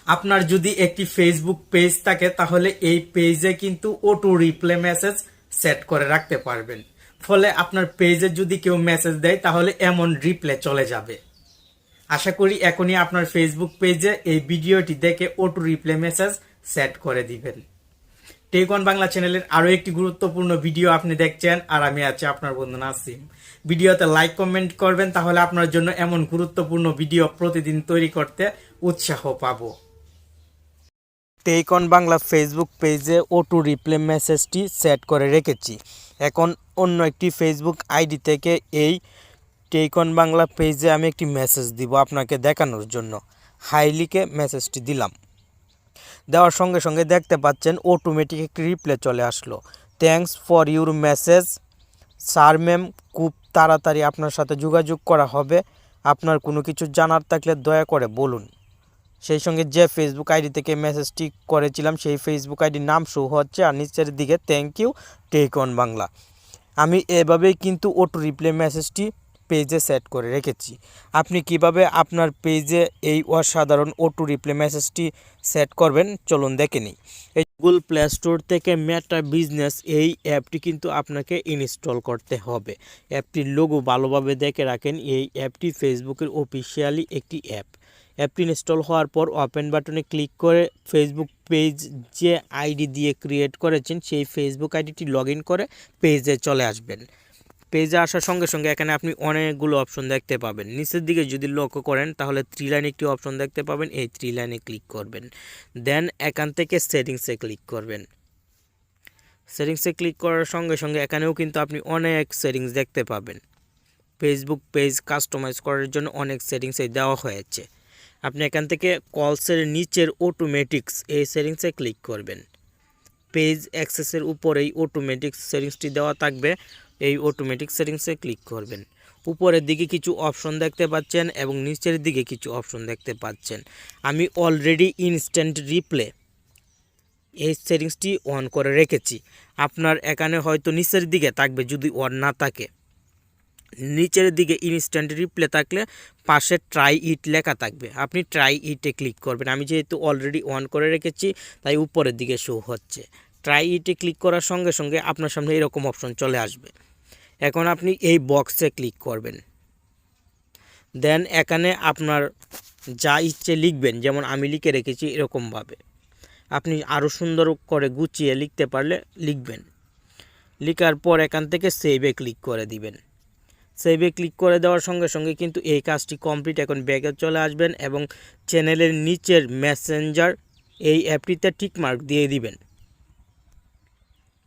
আপনার যদি একটি ফেসবুক পেজ থাকে তাহলে এই পেজে কিন্তু অটো রিপ্লে মেসেজ সেট করে রাখতে পারবেন। ফলে আপনার পেজে যদি কেউ মেসেজ দেয় তাহলে এমন রিপ্লে চলে যাবে। আশা করি এখনই আপনার ফেসবুক পেজে এই ভিডিওটি দেখে অটো রিপ্লে মেসেজ সেট করে দিবেন। টেক অন বাংলা চ্যানেলের আরো একটি গুরুত্বপূর্ণ ভিডিও আপনি দেখছেন, আর আমি আছি আপনার বন্ধু নাসিম। ভিডিওতে লাইক কমেন্ট করবেন, তাহলে আপনার জন্য এমন গুরুত্বপূর্ণ ভিডিও প্রতিদিন তৈরি করতে উৎসাহ পাবো। টেক অন বাংলা ফেসবুক পেজে অটো রিপ্লে মেসেজটি সেট করে রেখেছি। এখন অন্য একটি ফেসবুক আইডি থেকে এই টেক অন বাংলা পেজে আমি একটি মেসেজ দিব আপনাকে দেখানোর জন্য। হাই লিখে মেসেজটি দিলাম। দেওয়ার সঙ্গে সঙ্গে দেখতে পাচ্ছেন অটোমেটিক একটি রিপ্লে চলে আসলো। Thanks for your message sir ma'am, খুব তাড়াতাড়ি আপনার সাথে যোগাযোগ করা হবে। আপনার কোনো কিছু জানার থাকলে দয়া করে বলুন। সেই সঙ্গে যে ফেসবুক আইডি থেকে মেসেজটি করেছিলাম সেই ফেসবুক আইডির নাম শো হচ্ছে, আর নিচের দিকে thank you take on Bangla. আমি এভাবেই কিন্তু অটো রিপ্লে মেসেজটি পেজে সেট করে রেখেছি। আপনি কিভাবে আপনার পেজে এই অসাধারণ অটো রিপ্লে মেসেজটি সেট করবেন চলুন দেখে নিই। এই গুগল প্লে স্টোর থেকে মেটা বিজনেস এই অ্যাপটি কিন্তু আপনাকে ইনস্টল করতে হবে। অ্যাপটির লোগো ভালোভাবে দেখে রাখেন। এই অ্যাপটি ফেসবুকের অফিসিয়ালি একটি অ্যাপ। অ্যাপটি ইনস্টল হওয়ার পর ওপেন বাটনে ক্লিক করে ফেসবুক পেজ যে আইডি দিয়ে ক্রিয়েট করেছেন সেই ফেসবুক আইডিটি লগ ইন করে পেজে চলে আসবেন। পেজে আসার সঙ্গে সঙ্গে এখানে আপনি অনেকগুলো অপশন দেখতে পাবেন। নিচের দিকে যদি লক্ষ্য করেন তাহলে 3 লাইন একটি অপশন দেখতে পাবেন। এই 3 লাইনে ক্লিক করবেন। দেন এখান থেকে সেটিংসে ক্লিক করবেন। সেটিংসে ক্লিক করার সঙ্গে সঙ্গে এখানেও কিন্তু আপনি অনেক সেটিংস দেখতে পাবেন। ফেসবুক পেজ কাস্টমাইজ করার জন্য অনেক সেটিংসে দেওয়া হয়েছে। আপনি এখান থেকে কলসের নিচের অটোমেটিক্স এই সেটিংসে ক্লিক করবেন। পেজ অ্যাক্সেসের উপরেই অটোমেটিক সেটিংসটি দেওয়া থাকবে। এই অটোমেটিক সেটিংসে ক্লিক করবেন। উপরের দিকে কিছু অপশন দেখতে পাচ্ছেন এবং নিচের দিকে কিছু অপশন দেখতে পাচ্ছেন। আমি অলরেডি ইনস্ট্যান্ট রিপ্লে এই সেটিংসটি অন করে রেখেছি। আপনার এখানে হয়তো নিচের দিকে থাকবে, যদি অন না থাকে। নিচের দিকে ইনস্ট্যান্ট রিপ্লে থাকলে পাশে ট্রাই ইট লেখা থাকবে, আপনি ট্রাই ইটে ক্লিক করবেন। আমি যেহেতু অলরেডি অন করে রেখেছি তাই উপরের দিকে শো হচ্ছে। ট্রাই ইটে ক্লিক করার সঙ্গে সঙ্গে আপনার সামনে এরকম অপশন চলে আসবে। এখন আপনি এই বক্সে ক্লিক করবেন। দেন এখানে আপনার যা ইচ্ছে লিখবেন, যেমন আমি লিখে রেখেছি এরকমভাবে। আপনি আরও সুন্দর করে গুছিয়ে লিখতে পারলে লিখবেন। লেখার পর এখান থেকে সেভে ক্লিক করে দিবেন। সেভে ক্লিক করে দেওয়ার সঙ্গে সঙ্গে কিন্তু এই কাজটি কমপ্লিট। এখন ব্যাকে চলে আসবেন এবং চ্যানেলের নিচের মেসেঞ্জার এই অ্যাপটিতে টিকমার্ক দিয়ে দিবেন।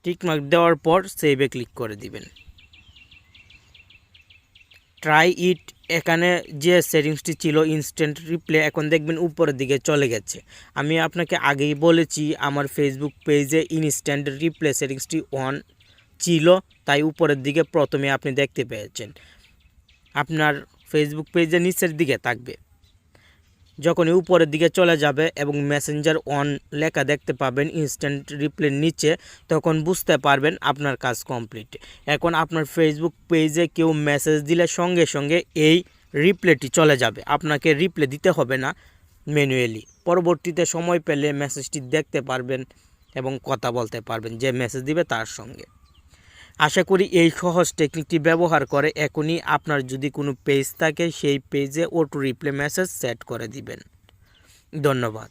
টিকমার্ক দেওয়ার পর সেভে ক্লিক করে দিবেন। ট্রাই ইট এখানে যে সেটিংসটি ছিল ইনস্ট্যান্ট রিপ্লে, এখন দেখবেন উপরের দিকে চলে গেছে। আমি আপনাকে আগেই বলেছি আমার ফেসবুক পেজে ইনস্ট্যান্ট রিপ্লে সেটিংসটি অন ছিল, তাই উপরের দিকে প্রথমে আপনি দেখতে পেয়েছেন। আপনার ফেসবুক পেজের নিচের দিকে থাকবে। যখনই উপরের দিকে চলে যাবে এবং মেসেঞ্জার অন লেখা দেখতে পাবেন ইনস্ট্যান্ট রিপ্লের নিচে, তখন বুঝতে পারবেন আপনার কাজ কমপ্লিট। এখন আপনার ফেসবুক পেজে কেউ মেসেজ দিলে সঙ্গে সঙ্গে এই রিপ্লেটি চলে যাবে। আপনাকে রিপ্লে দিতে হবে না ম্যানুয়ালি। পরবর্তীতে সময় পেলে মেসেজটি দেখতে পারবেন এবং কথা বলতে পারবেন যে মেসেজ দিবে তার সঙ্গে। আশা করি এই সহজ টেকনিকটি ব্যবহার করে এখনই আপনার যদি কোনো পেজ থাকে সেই পেজে অটো রিপ্লে মেসেজ সেট করে দিবেন। ধন্যবাদ।